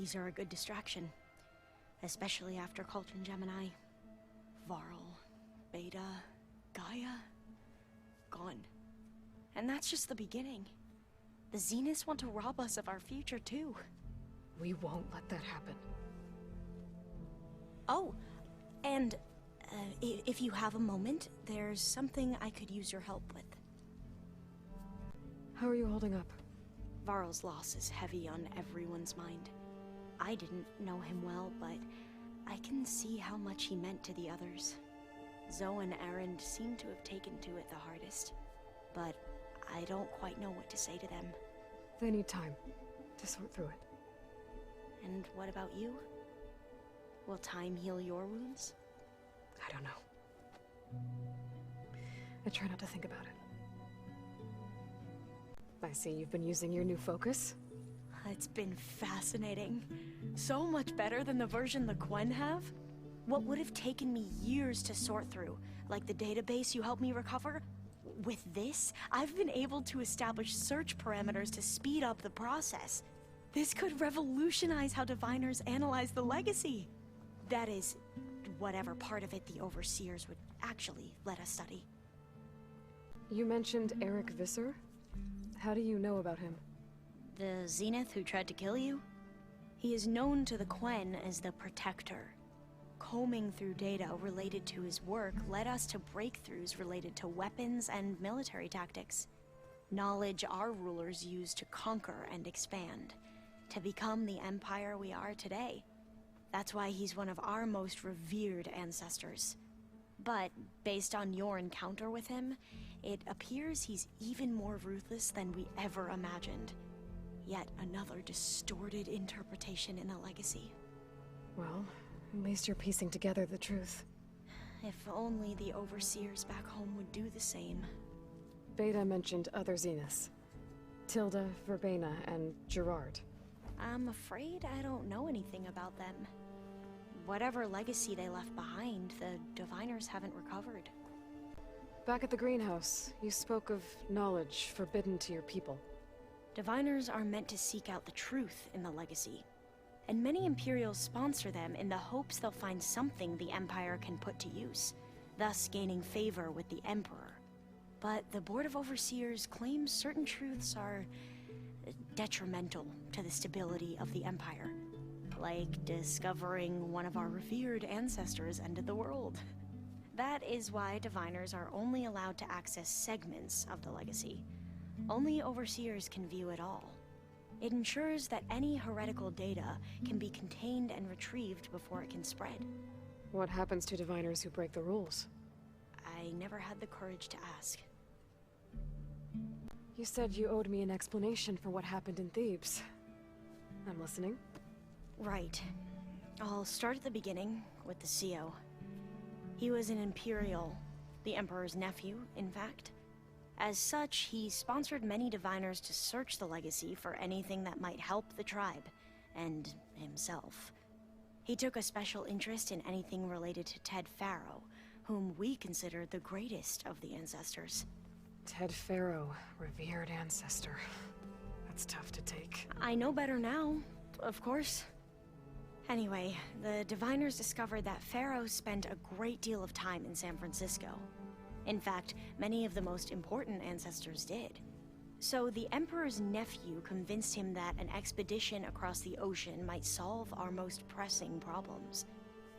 These are a good distraction. Especially after Cauldron Gemini. Varl, Beta, Gaia, gone. And that's just the beginning. The Zeniths want to rob us of our future, too. We won't let that happen. Oh, and if you have a moment, there's something I could use your help with. How are you holding up? Varl's loss is heavy on everyone's mind. I didn't know him well, but I can see how much he meant to the others. Zoe and Erend seem to have taken to it the hardest, but I don't quite know what to say to them. They need time to sort through it. And what about you? Will time heal your wounds? I don't know. I try not to think about it. I see you've been using your new focus. It's been fascinating. So much better than the version the Quen have. What would have taken me years to sort through, like the database you helped me recover, with this, I've been able to establish search parameters to speed up the process. This could revolutionize how diviners analyze the legacy. That is, whatever part of it the Overseers would actually let us study. You mentioned Eric Visser? How do you know about him? The Zenith who tried to kill you? He is known to the Quen as the Protector. Combing through data related to his work led us to breakthroughs related to weapons and military tactics. Knowledge our rulers used to conquer and expand, to become the empire we are today. That's why he's one of our most revered ancestors. But, based on your encounter with him, it appears he's even more ruthless than we ever imagined. Yet another distorted interpretation in the legacy. Well, at least you're piecing together the truth. If only the Overseers back home would do the same. Beta mentioned other Zeniths. Tilda, Verbena, and Gerard. I'm afraid I don't know anything about them. Whatever legacy they left behind, the diviners haven't recovered. Back at the greenhouse, you spoke of knowledge forbidden to your people. Diviners are meant to seek out the truth in the legacy, and many Imperials sponsor them in the hopes they'll find something the Empire can put to use, thus gaining favor with the Emperor. But the Board of Overseers claims certain truths are detrimental to the stability of the Empire, like discovering one of our revered ancestors ended the world. That is why diviners are only allowed to access segments of the legacy. Only Overseers can view it all. It ensures that any heretical data can be contained and retrieved before it can spread. What happens to diviners who break the rules? I never had the courage to ask. You said you owed me an explanation for what happened in Thebes. I'm listening. Right. I'll start at the beginning, with the CO. He was an Imperial, the Emperor's nephew, in fact. As such, he sponsored many diviners to search the legacy for anything that might help the tribe, and himself. He took a special interest in anything related to Ted Faro, whom we consider the greatest of the ancestors. Ted Faro, revered ancestor. That's tough to take. I know better now, of course. Anyway, the diviners discovered that Faro spent a great deal of time in San Francisco. In fact, many of the most important ancestors did. So the Emperor's nephew convinced him that an expedition across the ocean might solve our most pressing problems.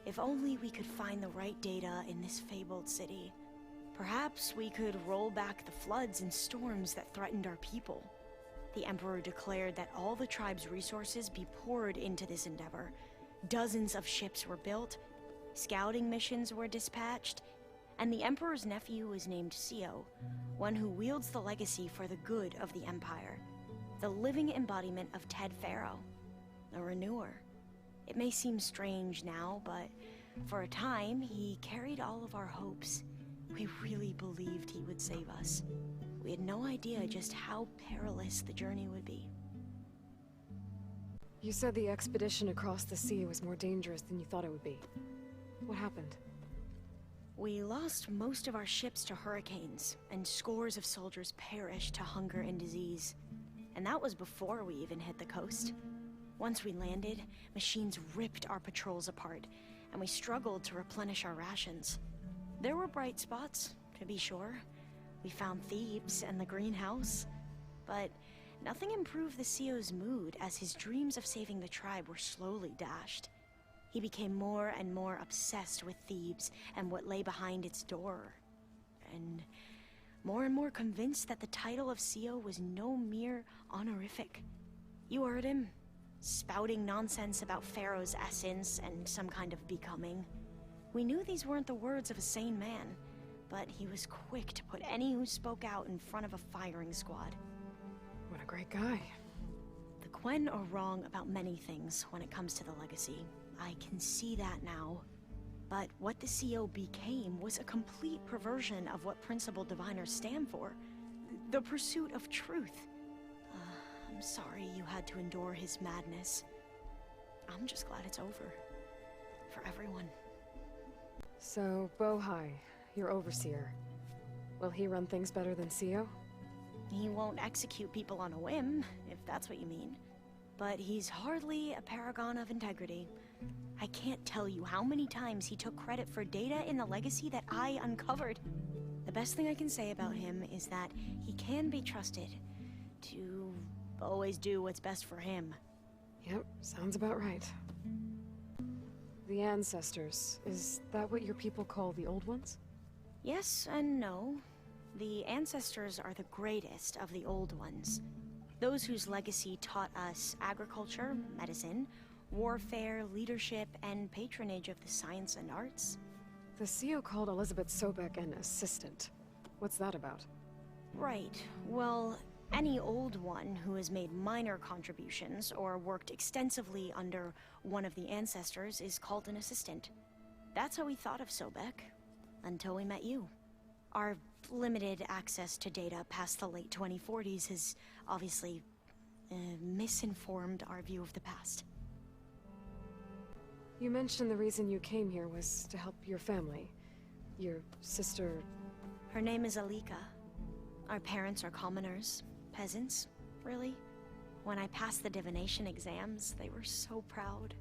If only we could find the right data in this fabled city. Perhaps we could roll back the floods and storms that threatened our people. The Emperor declared that all the tribe's resources be poured into this endeavor. Dozens of ships were built, scouting missions were dispatched, and the Emperor's nephew was named CO, one who wields the legacy for the good of the Empire. The living embodiment of Ted Faro, a renewer. It may seem strange now, but for a time, he carried all of our hopes. We really believed he would save us. We had no idea just how perilous the journey would be. You said the expedition across the sea was more dangerous than you thought it would be. What happened? We lost most of our ships to hurricanes, and scores of soldiers perished to hunger and disease. And that was before we even hit the coast. Once we landed, machines ripped our patrols apart, and we struggled to replenish our rations. There were bright spots, to be sure. We found Thebes and the greenhouse, but nothing improved the CEO's mood as his dreams of saving the tribe were slowly dashed. He became more and more obsessed with Thebes and what lay behind its door, and more convinced that the title of CEO was no mere honorific. You heard him, spouting nonsense about Pharaoh's essence and some kind of becoming. We knew these weren't the words of a sane man, but he was quick to put any who spoke out in front of a firing squad. What a great guy. The Quen are wrong about many things when it comes to the legacy. I can see that now. But what the CO became was a complete perversion of what principal diviners stand for. The pursuit of truth. I'm sorry you had to endure his madness. I'm just glad it's over. For everyone. So, Bohai, your overseer. Will he run things better than CEO? He won't execute people on a whim, if that's what you mean. But he's hardly a paragon of integrity. I can't tell you how many times he took credit for data in the legacy that I uncovered. The best thing I can say about him is that he can be trusted to always do what's best for him. Yep, sounds about right. The ancestors, is that what your people call the old ones? Yes and no. The ancestors are the greatest of the old ones. Those whose legacy taught us agriculture, medicine, warfare, leadership, and patronage of the science and arts. The CEO called Elizabeth Sobek an assistant. What's that about? Right. Well, any old one who has made minor contributions or worked extensively under one of the ancestors is called an assistant. That's how we thought of Sobek, until we met you. Our limited access to data past the late 2040s has obviously misinformed our view of the past. You mentioned the reason you came here was to help your family. Your sister... Her name is Alika. Our parents are commoners. Peasants, really. When I passed the divination exams, they were so proud.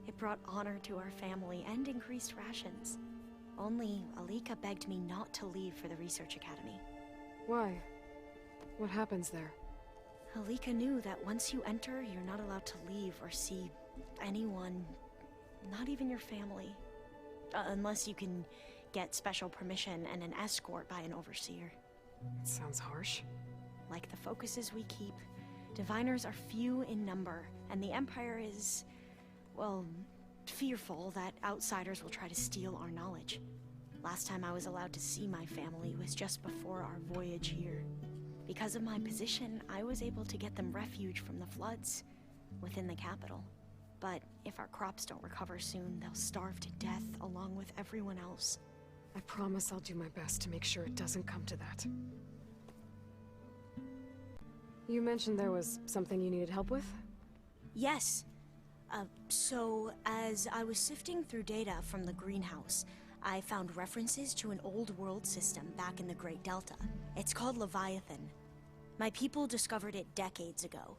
It brought honor to our family and increased rations. Only Alika begged me not to leave for the research academy. Why? What happens there? Alika knew that once you enter, you're not allowed to leave or see anyone, not even your family. Unless you can get special permission and an escort by an overseer. It sounds harsh. Like the focuses we keep, diviners are few in number, and the Empire is, well, fearful that outsiders will try to steal our knowledge. Last time I was allowed to see my family was just before our voyage here. Because of my position, I was able to get them refuge from the floods within the capital. But if our crops don't recover soon, they'll starve to death along with everyone else. I promise I'll do my best to make sure it doesn't come to that. You mentioned there was something you needed help with? Yes. So as I was sifting through data from the greenhouse, I found references to an old world system back in the Great Delta. It's called Leviathan. My people discovered it decades ago.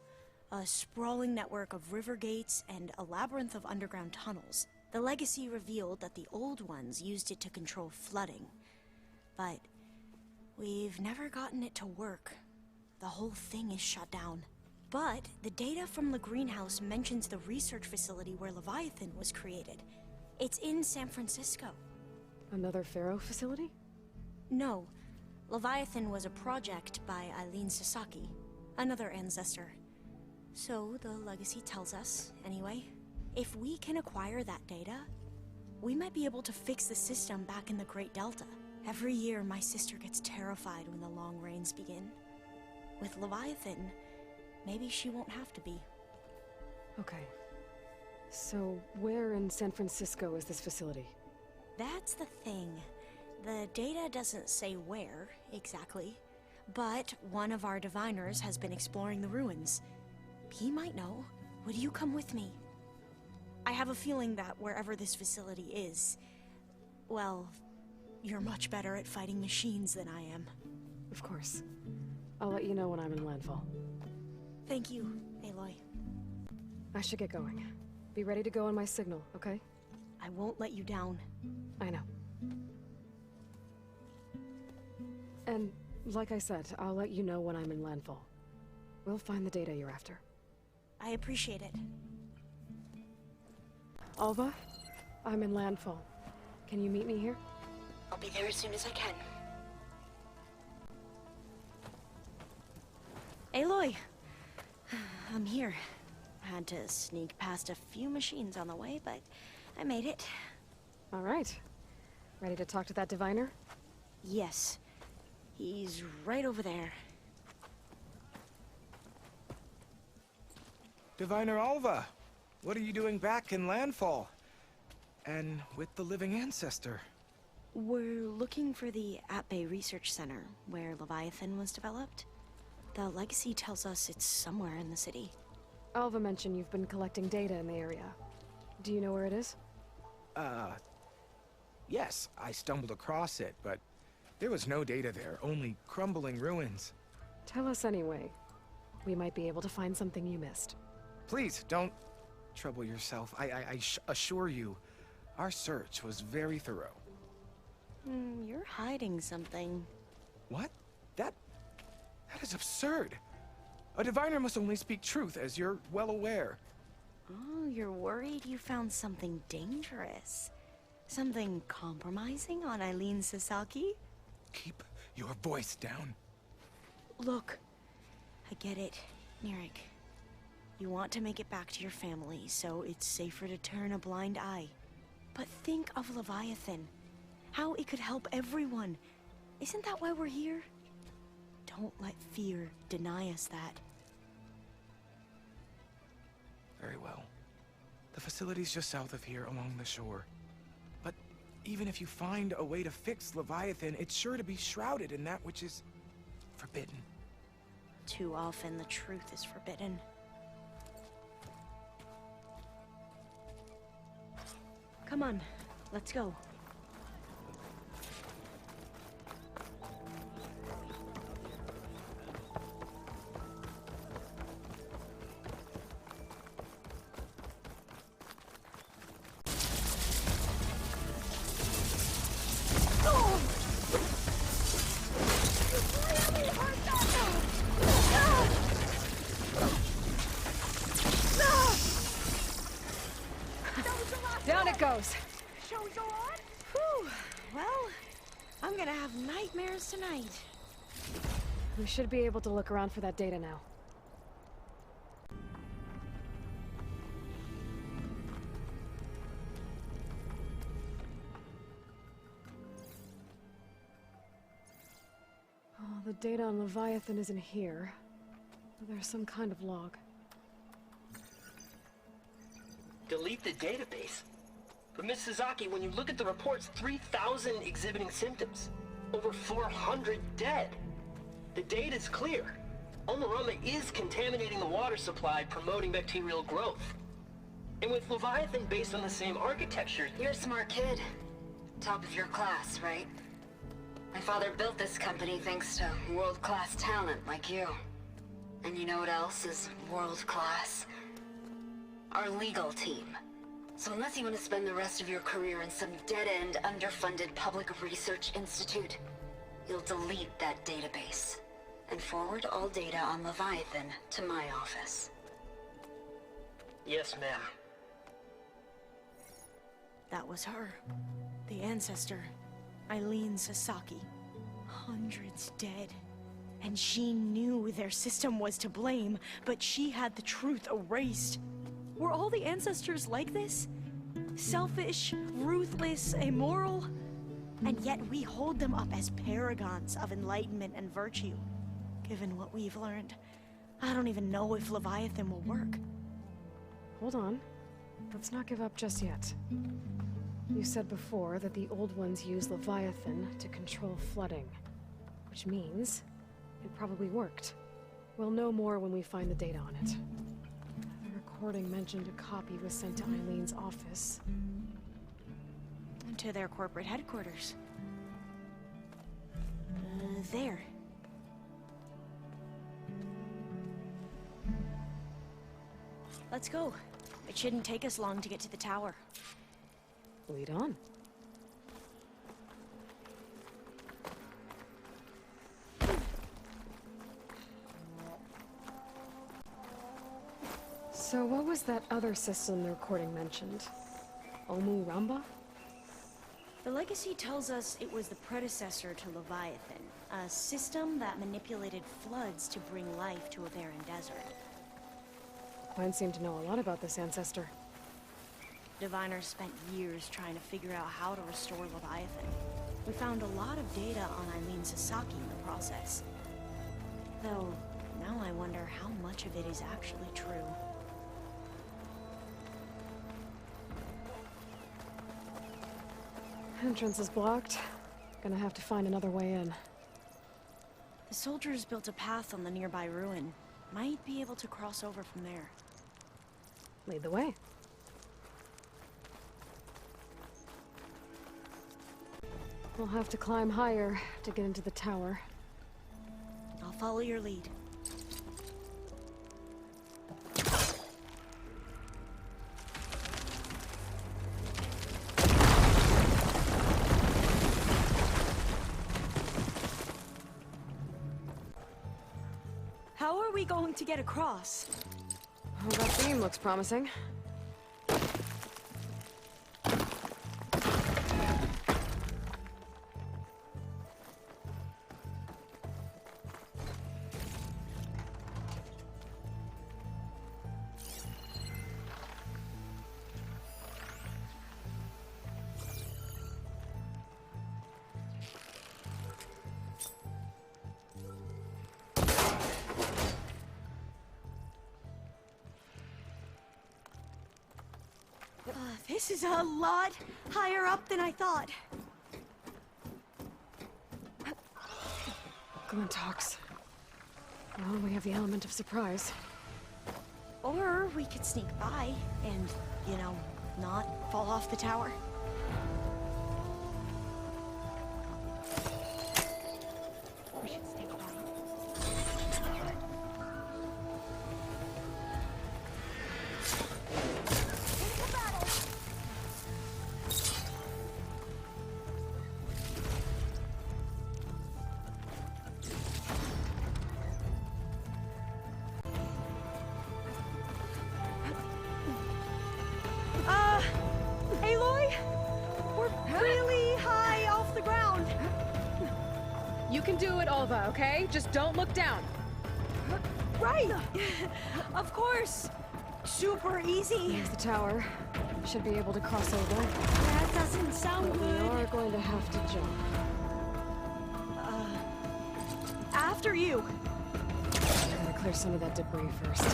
A sprawling network of river gates and a labyrinth of underground tunnels. The legacy revealed that the old ones used it to control flooding. But we've never gotten it to work. The whole thing is shut down. But the data from the greenhouse mentions the research facility where Leviathan was created. It's in San Francisco. Another Pharaoh facility? No. Leviathan was a project by Eileen Sasaki, another ancestor. So the legacy tells us, anyway, if we can acquire that data, we might be able to fix the system back in the Great Delta. Every year, my sister gets terrified when the long rains begin. With Leviathan, maybe she won't have to be. Okay. So, where in San Francisco is this facility? That's the thing. The data doesn't say where, exactly. But one of our diviners has been exploring the ruins. He might know. Would you come with me? I have a feeling that wherever this facility is, well, you're much better at fighting machines than I am. Of course. I'll let you know when I'm in landfall. Thank you, Aloy. I should get going. Be ready to go on my signal, okay? I won't let you down. I know. And, like I said, I'll let you know when I'm in landfall. We'll find the data you're after. I appreciate it. Alva, I'm in landfall. Can you meet me here? I'll be there as soon as I can. Aloy! I'm here. Had to sneak past a few machines on the way, but I made it. All right. Ready to talk to that diviner? Yes. He's right over there. Diviner Alva, what are you doing back in landfall? And with the living ancestor? We're looking for the At-Bay Research Center, where Leviathan was developed. The legacy tells us it's somewhere in the city. Alva mentioned you've been collecting data in the area. Do you know where it is? Yes, I stumbled across it, but there was no data there, only crumbling ruins. Tell us anyway. We might be able to find something you missed. Please, don't trouble yourself. I assure you, our search was very thorough. You're hiding something. What? That is absurd. A diviner must only speak truth, as you're well aware. Oh, you're worried you found something dangerous? Something compromising on Eileen Sasaki? Keep your voice down. Look, I get it, Nirik. You want to make it back to your family, so it's safer to turn a blind eye. But think of Leviathan. How it could help everyone. Isn't that why we're here? Don't let fear deny us that. Very well. The facility's just south of here, along the shore. But even if you find a way to fix Leviathan, it's sure to be shrouded in that which is forbidden. Too often the truth is forbidden. Come on, let's go. Down it goes! Show's on? Whew. Well, I'm gonna have nightmares tonight. We should be able to look around for that data now. Oh, the data on Leviathan isn't here. There's some kind of log. Delete the database. But Miss Sasaki, when you look at the reports, 3,000 exhibiting symptoms. Over 400 dead. The data's clear. Omarama is contaminating the water supply, promoting bacterial growth. And with Leviathan based on the same architecture... You're a smart kid. Top of your class, right? My father built this company thanks to world-class talent like you. And you know what else is world-class? Our legal team. So unless you want to spend the rest of your career in some dead-end, underfunded public research institute, you'll delete that database and forward all data on Leviathan to my office. Yes, ma'am. That was her. The ancestor. Eileen Sasaki. Hundreds dead. And she knew their system was to blame, but she had the truth erased. Were all the ancestors like this? Selfish, ruthless, immoral? And yet we hold them up as paragons of enlightenment and virtue. Given what we've learned, I don't even know if Leviathan will work. Hold on. Let's not give up just yet. You said before that the old ones use Leviathan to control flooding. Which means it probably worked. We'll know more when we find the data on it. The recording mentioned a copy was sent to Eileen's office. And to their corporate headquarters. There. Let's go. It shouldn't take us long to get to the tower. Lead on. So what was that other system the recording mentioned? Omu Ramba? The legacy tells us it was the predecessor to Leviathan, a system that manipulated floods to bring life to a barren desert. Mine seem to know a lot about this ancestor. Diviners spent years trying to figure out how to restore Leviathan. We found a lot of data on Eileen Sasaki in the process. Though, now I wonder how much of it is actually true. Entrance is blocked. Gonna have to find another way in. The soldiers built a path on the nearby ruin. Might be able to cross over from there. Lead the way. We'll have to climb higher to get into the tower. I'll follow your lead. How are we going to get across? Well, that beam looks promising. This is a lot higher up than I thought. Glintox. Well, we have the element of surprise. Or we could sneak by and, you know, not fall off the tower. We should stay quiet. Aloy? We're really high off the ground. You can do it, Alva, okay? Just don't look down. Right! Of course! Super easy. Here's the tower. Should be able to cross over. That doesn't sound But we good. are going to have to jump. After you. I'm gonna clear some of that debris first.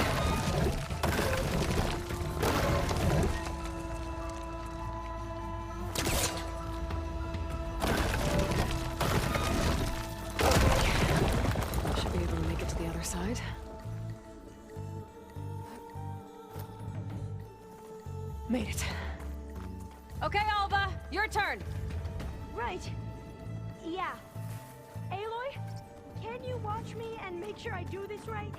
Should be able to make it to the other side. Made it. Okay, Alva, your turn. Right. Yeah. Aloy, can you watch me and make sure I do this right?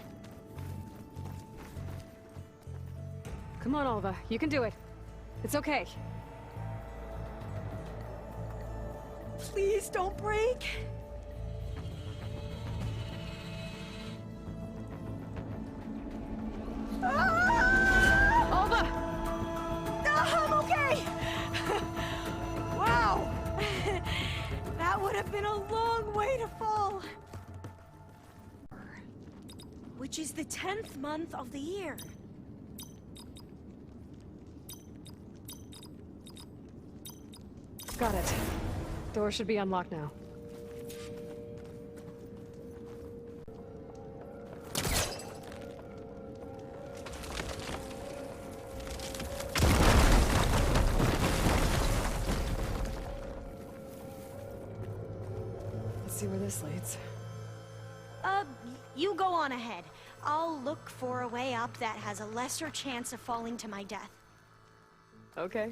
Come on, Alva, you can do it. It's okay. Please don't break. Ah! Alva! I'm okay. Wow. That would have been a long way to fall. Which is the 10th month of the year. Got it. Door should be unlocked now. Let's see where this leads. You go on ahead. I'll look for a way up that has a lesser chance of falling to my death. Okay.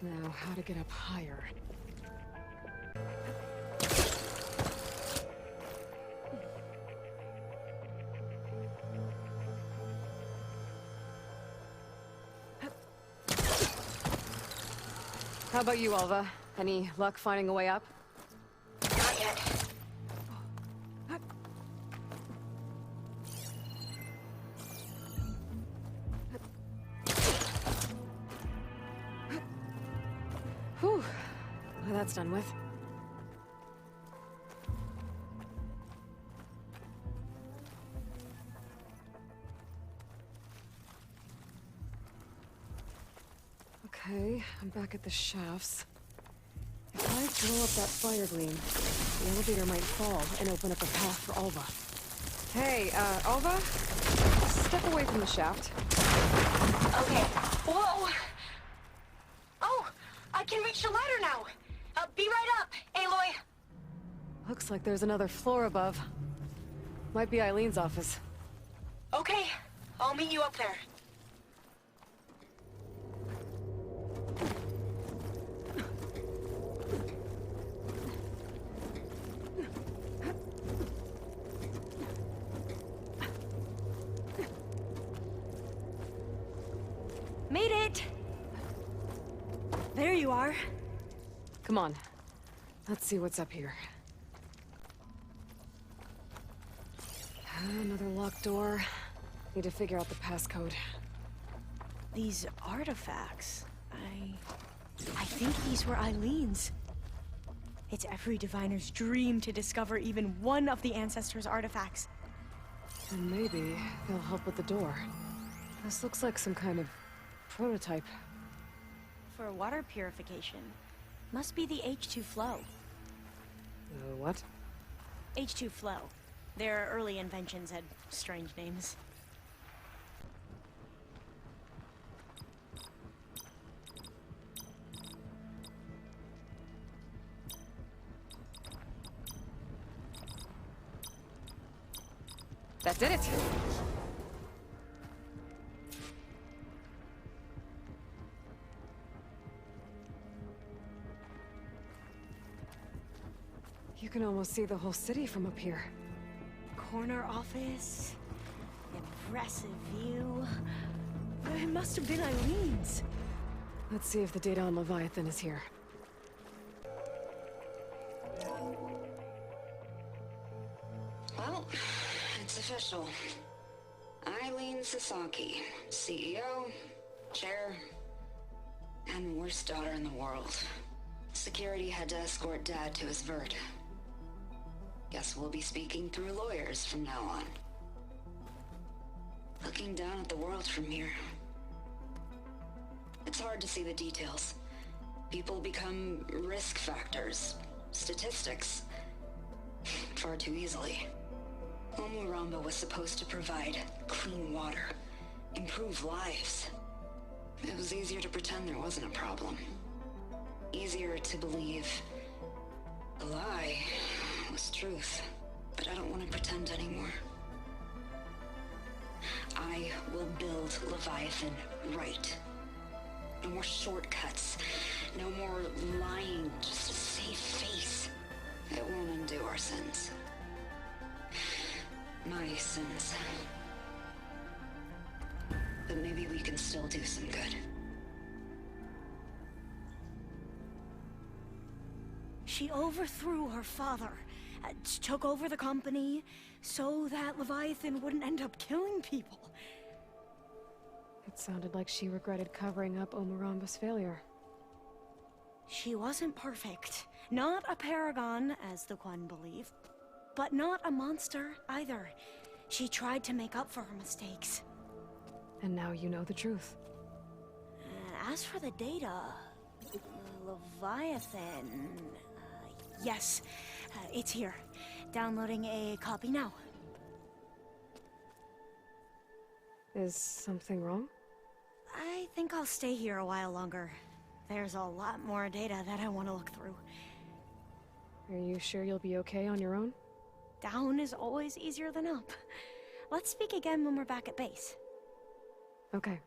Now, how to get up higher? How about you, Alva? Any luck finding a way up? Not yet. Whew. Well, that's done with. Okay, I'm back at the shafts. If I blow up that fire gleam, the elevator might fall and open up a path for Alva. Hey, Alva? Step away from the shaft. Okay. Whoa! Oh! I can reach the ladder now! Be right up, Aloy! Looks like there's another floor above. Might be Eileen's office. Okay, I'll meet you up there. Made it! There you are. Come on. Let's see what's up here. Another locked door. Need to figure out the passcode. These artifacts, I think these were Eileen's. It's every diviner's dream to discover even one of the ancestors' artifacts. And maybe they'll help with the door. This looks like some kind of prototype. For water purification. Must be the H2 flow. What? H2 flow. Their early inventions had strange names. That did it! You can almost see the whole city from up here. Corner office. Impressive view. It must have been Eileen's. Let's see if the data on Leviathan is here. Well, it's official. Eileen Sasaki, CEO, chair, and worst daughter in the world. Security had to escort Dad to his vert. Guess we'll be speaking through lawyers from now on. Looking down at the world from here. It's hard to see the details. People become risk factors, statistics, far too easily. Omuramba was supposed to provide clean water, improve lives. It was easier to pretend there wasn't a problem. Easier to believe the lie was truth, but I don't want to pretend anymore. I will build Leviathan right. No more shortcuts, no more lying just to save face. It won't undo our sins. My sins. But maybe we can still do some good. She overthrew her father, took over the company, so that Leviathan wouldn't end up killing people. It sounded like she regretted covering up Omuramba's failure. She wasn't perfect. Not a paragon, as the Quan believe, but not a monster either. She tried to make up for her mistakes. And now you know the truth. As for the data, Leviathan... yes, it's here. Downloading a copy now. Is something wrong? I think I'll stay here a while longer. There's a lot more data that I want to look through. Are you sure you'll be okay on your own? Down is always easier than up. Let's speak again when we're back at base. Okay.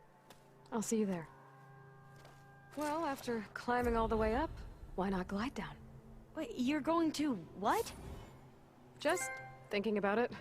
I'll see you there. Well, after climbing all the way up, why not glide down? Wait, you're going to what? Just thinking about it.